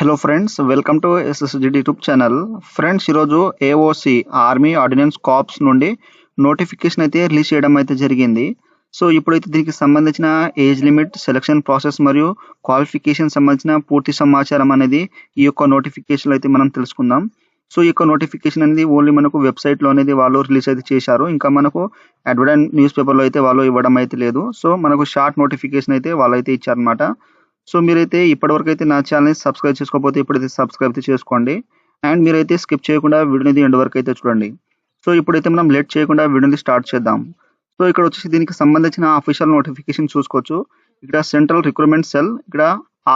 Hello friends, welcome to ఎస్ఎస్జిడి YouTube channel. Friends, ఈరోజు AOC army ordnance corps నుండి notification అయితే release చేయడం అయితే జరిగింది. సో ఇప్పుడైతే దీనికి సంబంధించిన ఏజ్ లిమిట్, సెలక్షన్ ప్రాసెస్ మరియు క్వాలిఫికేషన్ సంబంధించిన పూర్తి సమాచారం అనేది ఈ యొక్క నోటిఫికేషన్లో అయితే మనం తెలుసుకుందాం. సో ఈ యొక్క నోటిఫికేషన్ అనేది ఓన్లీ మనకు వెబ్సైట్లో అనేది వాళ్ళు రిలీజ్ అయితే చేశారు. ఇంకా మనకు అడ్వర్టైజ్ న్యూస్ పేపర్లో అయితే వాళ్ళు ఇవ్వడం అయితే లేదు. సో మనకు షార్ట్ నోటిఫికేషన్ అయితే వాళ్ళు అయితే ఇచ్చారనమాట. సో మీరైతే ఇప్పటివరకు అయితే నా ఛానల్ని సబ్స్క్రైబ్ చేసుకోకపోతే ఇప్పుడైతే సబ్స్క్రైబ్ అయితే చేసుకోండి. అండ్ మీరైతే స్కిప్ చేయకుండా వీడియోని ఎండ్ వరకు అయితే చూడండి. సో ఇప్పుడైతే మనం లేట్ చేయకుండా వీడియోని స్టార్ట్ చేద్దాం. సో ఇక్కడ వచ్చేసి దీనికి సంబంధించిన అఫీషియల్ నోటిఫికేషన్ చూసుకోవచ్చు. ఇక్కడ సెంట్రల్ రిక్రూట్మెంట్ సెల్, ఇక్కడ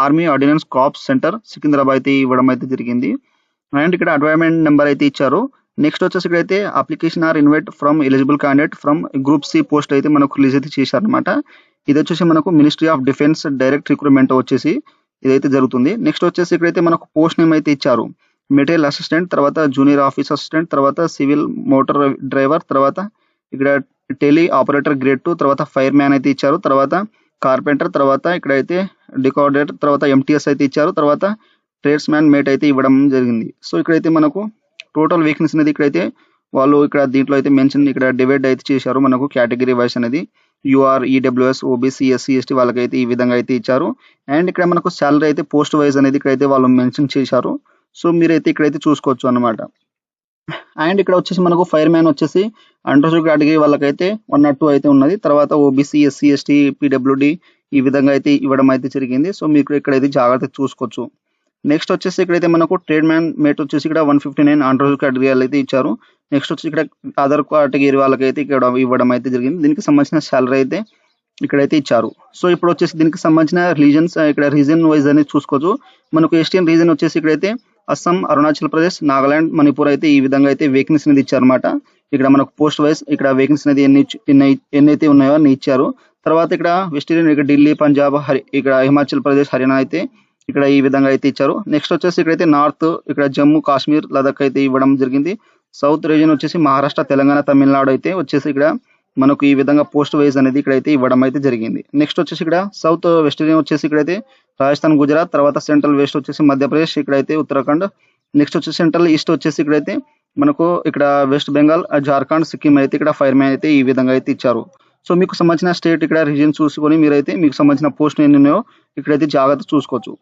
army ordnance corps centre Secunderabad అయితే ఇవ్వడం అయితే జరిగింది. అండ్ ఇక్కడ అడ్వర్టైజ్మెంట్ నెంబర్ అయితే ఇచ్చారు. నెక్స్ట్ వచ్చేసి ఇక్కడైతే application are invite from eligible candidate from group C post అయితే మనకు రిలీజ్ అయితే చేశారనమాట. ఇది వచ్చేసి మనకు ministry of defence direct recruitment వచ్చేసి ఇదైతే జరుగుతుంది. నెక్స్ట్ వచ్చేసి ఇక్కడైతే మనకు పోస్ట్ నేమ్ అయితే ఇచ్చారు. మెటీరియల్ అసిస్టెంట్, తర్వాత జూనియర్ ఆఫీస్ అసిస్టెంట్, తర్వాత సివిల్ మోటార్ డ్రైవర్, తర్వాత ఇక్కడ టెలి ఆపరేటర్ గ్రేడ్ 2, తర్వాత ఫైర్ మ్యాన్ అయితే ఇచ్చారు, తర్వాత కార్పెంటర్, తర్వాత ఇక్కడైతే డెకోరేటర్, తర్వాత ఎంటీఎస్ అయితే ఇచ్చారు, తర్వాత ట్రేడ్స్ మ్యాన్ మేట్ అయితే ఇవ్వడం జరిగింది. సో ఇక్కడైతే మనకు టోటల్ వేకెన్సీ అనేది ఇక్కడైతే వాళ్ళు ఇక్కడ దీంట్లో అయితే మెన్షన్ ఇక్కడ డివైడ్ అయితే చేశారు. మనకు కేటగిరీ వైస్ అనేది UR, EWS, OBC, SC, ST వాళ్ళకైతే ఈ విధంగా అయితే ఇచ్చారు. అండ్ ఇక్కడ మనకు శాలరీ అయితే పోస్ట్ వైజ్ అనేది ఇక్కడైతే వాళ్ళు మెన్షన్ చేశారు. సో మీరైతే ఇక్కడైతే చూసుకోవచ్చు అన్నమాట. అండ్ ఇక్కడ వచ్చేసి మనకు ఫైర్ మ్యాన్ వచ్చేసి అండర్ కేటగిరీ వాళ్ళకైతే 102 అయితే ఉన్నది. తర్వాత ఓబీసీ, ఎస్సీ, ఎస్టీ, పీడబ్ల్యూడి ఈ విధంగా అయితే ఇవ్వడం అయితే జరిగింది. సో మీకు ఇక్కడైతే జాగ్రత్త చూసుకోవచ్చు. నెక్స్ట్ వచ్చేసి ఇక్కడైతే మనకు ట్రేడ్ మ్యాన్ మేట్ వచ్చేసి ఇక్కడ 159 అండర్ కేటగిరీ అయితే ఇచ్చారు. నెక్స్ట్ వచ్చి ఇక్కడ అదర్ కేటగిరీ వాళ్ళకైతే ఇక్కడ ఇవ్వడం అయితే జరిగింది. దీనికి సంబంధించిన శాలరీ అయితే ఇక్కడైతే ఇచ్చారు. సో ఇప్పుడు వచ్చేసి దీనికి సంబంధించిన రీజన్స్ ఇక్కడ రీజన్ వైజ్ అనేది చూసుకోవచ్చు. మనకు ఎస్టీఎన్ రీజన్ వచ్చేసి ఇక్కడైతే అస్సాం, అరుణాచల్ ప్రదేశ్, నాగాలాండ్, మణిపూర్ అయితే ఈ విధంగా అయితే వేకెన్సీ అనేది ఇచ్చారన్నమాట. ఇక్కడ మనకు పోస్ట్ వైజ్ ఇక్కడ వేకెన్సీ అనేది ఎన్నైతే ఉన్నాయో అన్ని ఇచ్చారు. తర్వాత ఇక్కడ వెస్ట్ ఇండియన్, ఇక్కడ ఢిల్లీ, పంజాబ్, ఇక్కడ హిమాచల్ ప్రదేశ్, హర్యానా అయితే ఇక్కడ ఈ విధంగా అయితే ఇచ్చారు. నెక్స్ట్ వచ్చేసి ఇక్కడైతే నార్త్, ఇక్కడ జమ్మూ కాశ్మీర్, లదాఖ్ అయితే ఇవ్వడం జరిగింది. సౌత్ రీజన్ వచ్చేసి మహారాష్ట్ర, తెలంగాణ, తమిళనాడు అయితే వచ్చేసి ఇక్కడ మనకు ఈ విధంగా పోస్ట్ వైజ్ అనేది ఇక్కడైతే ఇవ్వడం అయితే జరిగింది. నెక్స్ట్ వచ్చేసి ఇక్కడ సౌత్ వెస్ట్ రీజన్ వచ్చేసి ఇక్కడైతే రాజస్థాన్, గుజరాత్, తర్వాత సెంట్రల్ వెస్ట్ వచ్చేసి మధ్యప్రదేశ్, ఇక్కడైతే ఉత్తరాఖండ్. నెక్స్ట్ వచ్చేసి సెంట్రల్ ఈస్ట్ వచ్చేసి ఇక్కడైతే మనకు ఇక్కడ వెస్ట్ బెంగాల్, జార్ఖండ్, సిక్కిం అయితే ఇక్కడ ఫైర్ మ్యాన్ అయితే ఈ విధంగా అయితే ఇచ్చారు. సో మీకు సంబంధించిన స్టేట్ ఇక్కడ రీజన్ చూసుకొని మీరైతే మీకు సంబంధించిన పోస్ట్ ఎన్ని ఉన్నాయో ఇక్కడైతే జాగ్రత్త చూసుకోవచ్చు.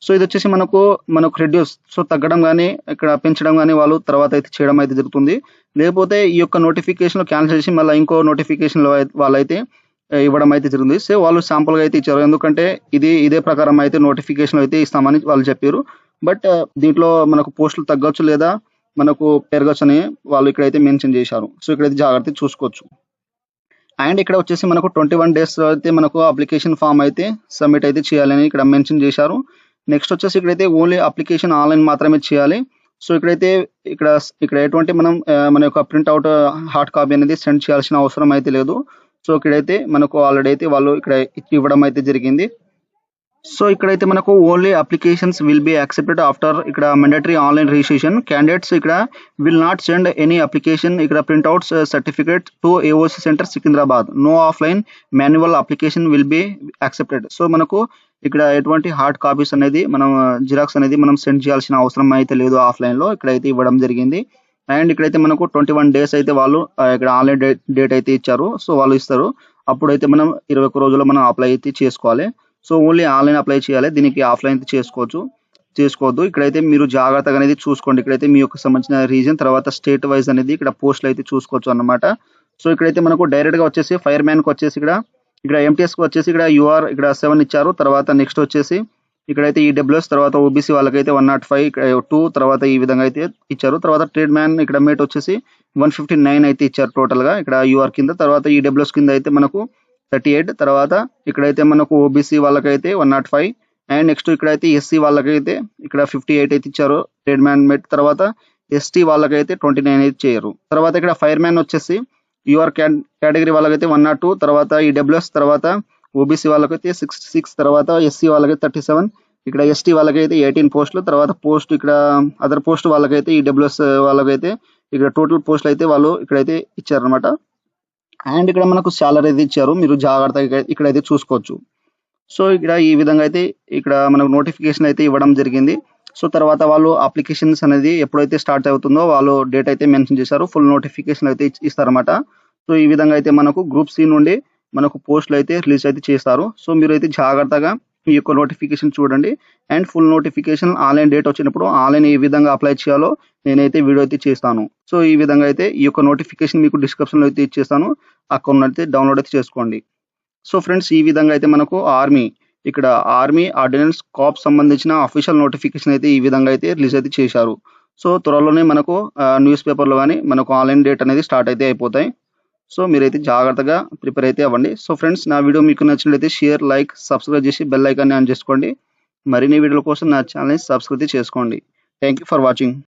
సో ఇది వచ్చేసి మనకు రెడ్యూస్, సో తగ్గడం కానీ ఇక్కడ పెంచడం కానీ వాళ్ళు తర్వాత అయితే చేయడం అయితే జరుగుతుంది. లేకపోతే ఈ యొక్క నోటిఫికేషన్ క్యాన్సిల్ చేసి మళ్ళీ ఇంకో నోటిఫికేషన్ వాళ్ళైతే ఇవ్వడం అయితే జరుగుతుంది. సో వాళ్ళు శాంపుల్గా అయితే ఇచ్చారు. ఎందుకంటే ఇదే ప్రకారం అయితే నోటిఫికేషన్ అయితే ఇస్తామని వాళ్ళు చెప్పారు. బట్ దీంట్లో మనకు పోస్టులు తగ్గొచ్చు లేదా మనకు పెరగచ్చు అని వాళ్ళు ఇక్కడైతే మెన్షన్ చేశారు. సో ఇక్కడైతే జాగ్రత్త చూసుకోవచ్చు. అండ్ ఇక్కడ వచ్చేసి మనకు 21 days అయితే మనకు అప్లికేషన్ ఫామ్ అయితే సబ్మిట్ అయితే చేయాలని ఇక్కడ మెన్షన్ చేశారు. నెక్స్ట్ వచ్చేసి ఇక్కడైతే ఓన్లీ అప్లికేషన్ ఆన్లైన్ మాత్రమే చేయాలి. సో ఇక్కడైతే ఇక్కడ ఎటువంటి మన యొక్క ప్రింట్అవుట్ హార్డ్ కాపీ అనేది సెండ్ చేయాల్సిన అవసరం అయితే లేదు. సో ఇక్కడైతే మనకు ఆల్రెడీ అయితే వాళ్ళు ఇక్కడ ఇవ్వడం అయితే జరిగింది. సో ఇక్కడైతే మనకు only applications will be accepted after ఇక్కడ మండేటరీ ఆన్లైన్ రిజిస్ట్రేషన్. క్యాండిడేట్స్ ఇక్కడ will not send any application ఇక్కడ printouts certificate to AOC centre Secunderabad. No offline manual application will be accepted. So మనకు ఇక్కడ ఎటువంటి హార్డ్ కాపీస్ అనేది మనం జిరాక్స్ అనేది మనం సెండ్ చేయాల్సిన అవసరం అయితే లేదు ఆఫ్లైన్లో ఇక్కడైతే ఇవ్వడం జరిగింది. అండ్ ఇక్కడైతే మనకు 21 days అయితే వాళ్ళు ఇక్కడ ఆన్లైన్ డేట్ అయితే ఇచ్చారు. సో వాళ్ళు ఇస్తారు. అప్పుడైతే మనం 21 రోజుల్లో మనం అప్లై అయితే చేసుకోవాలి. సో ఓన్లీ ఆన్లైన్ అప్లై చేయాలి. దీనికి ఆఫ్లైన్ అయితే చేసుకోవద్దు. ఇక్కడైతే మీరు జాగ్రత్తగా అనేది చూసుకోండి. ఇక్కడైతే మీ యొక్క సంబంధించిన రీజన్, తర్వాత స్టేట్ వైజ్ అనేది ఇక్కడ పోస్టులు అయితే చూసుకోవచ్చు అన్నమాట. సో ఇక్కడైతే మనకు డైరెక్ట్గా వచ్చేసి ఫైర్ మ్యాన్కి వచ్చేసి ఇక్కడ ఎంటీఎస్కి వచ్చేసి ఇక్కడ యూఆర్ ఇక్కడ 7 ఇచ్చారు. తర్వాత నెక్స్ట్ వచ్చేసి ఇక్కడైతే ఈడబ్ల్యూఎస్, తర్వాత ఓబీసీ వాళ్ళకైతే 105, ఇక్కడ 2 తర్వాత ఈ విధంగా అయితే ఇచ్చారు. తర్వాత ట్రేడ్ మ్యాన్ ఇక్కడ మేట్ వచ్చేసి 159 అయితే ఇచ్చారు టోటల్గా ఇక్కడ యూఆర్ కింద. తర్వాత ఈడబ్ల్యూఎస్ కింద అయితే మనకు 38, తర్వాత ఇక్కడైతే మనకు ఓబీసీ వాళ్ళకైతే 105. అండ్ నెక్స్ట్ ఇక్కడైతే ఎస్సీ వాళ్ళకైతే ఇక్కడ 58 అయితే ఇచ్చారు ట్రేడ్ మ్యాన్ మేట్. తర్వాత ఎస్టీ వాళ్ళకైతే 29 అయితే చేయరు. తర్వాత ఇక్కడ ఫైర్ మ్యాన్ వచ్చేసి యూఆర్ కేటగిరీ వాళ్ళకైతే 102, తర్వాత ఈడబ్ల్యూఎస్, తర్వాత ఓబీసీ వాళ్ళకైతే 66, తర్వాత ఎస్సీ వాళ్ళకైతే 37, ఇక్కడ ఎస్టీ వాళ్ళకైతే 18 పోస్టులు. తర్వాత పోస్ట్ ఇక్కడ అదర్ పోస్ట్ వాళ్ళకైతే ఈడబ్ల్యూఎస్ వాళ్ళకైతే ఇక్కడ టోటల్ పోస్టులు అయితే వాళ్ళు ఇక్కడైతే ఇచ్చారనమాట. అండ్ ఇక్కడ మనకు శాలరీ అయితే ఇచ్చారు. మీరు జాగ్రత్తగా ఇక్కడైతే చూసుకోవచ్చు. సో ఇక్కడ ఈ విధంగా అయితే ఇక్కడ మనకు నోటిఫికేషన్ అయితే ఇవ్వడం జరిగింది. సో తర్వాత వాళ్ళు అప్లికేషన్స్ అనేది ఎప్పుడైతే స్టార్ట్ అవుతుందో వాళ్ళు డేట్ అయితే మెన్షన్ చేశారు. ఫుల్ నోటిఫికేషన్ అయితే ఇస్తారన్నమాట. సో ఈ విధంగా అయితే మనకు గ్రూప్ సి నుండి మనకు పోస్టులు అయితే రిలీజ్ అయితే చేస్తారు. సో మీరైతే జాగ్రత్తగా ఈ యొక్క నోటిఫికేషన్ చూడండి. And full notification online date వచ్చినప్పుడు ఆన్లైన్ ఏ విధంగా అప్లై చేయాలో నేనైతే వీడియో అయితే చేస్తాను. సో ఈ విధంగా అయితే ఈ యొక్క నోటిఫికేషన్ మీకు డిస్క్రిప్షన్లో అయితే ఇచ్చేస్తాను. అకౌంట్ అయితే డౌన్లోడ్ అయితే చేసుకోండి. సో ఫ్రెండ్స్ ఈ విధంగా అయితే మనకు ఇక్కడ ఆర్మీ ఆర్డినెన్స్ కాప్ సంబంధించిన అఫీషియల్ నోటిఫికేషన్ అయితే ఈ విధంగా అయితే రిలీజ్ అయితే చేశారు. సో త్వరలోనే మనకు న్యూస్ పేపర్లో కానీ మనకు ఆన్లైన్ డేట్ అనేది స్టార్ట్ అయితే అయిపోతాయి. సో మీరైతే జాగ్రత్తగా ప్రిపేర్ అయితే అవ్వండి. సో ఫ్రెండ్స్ నా వీడియో మీకు నచ్చినట్లయితే షేర్, లైక్, సబ్స్క్రైబ్ చేసి బెల్ ఐకాన్ని ఆన్ చేసుకోండి. మరిన్ని వీడియోల కోసం నా ఛానల్ని సబ్స్క్రైబ్ చేసుకోండి. Thank you for watching.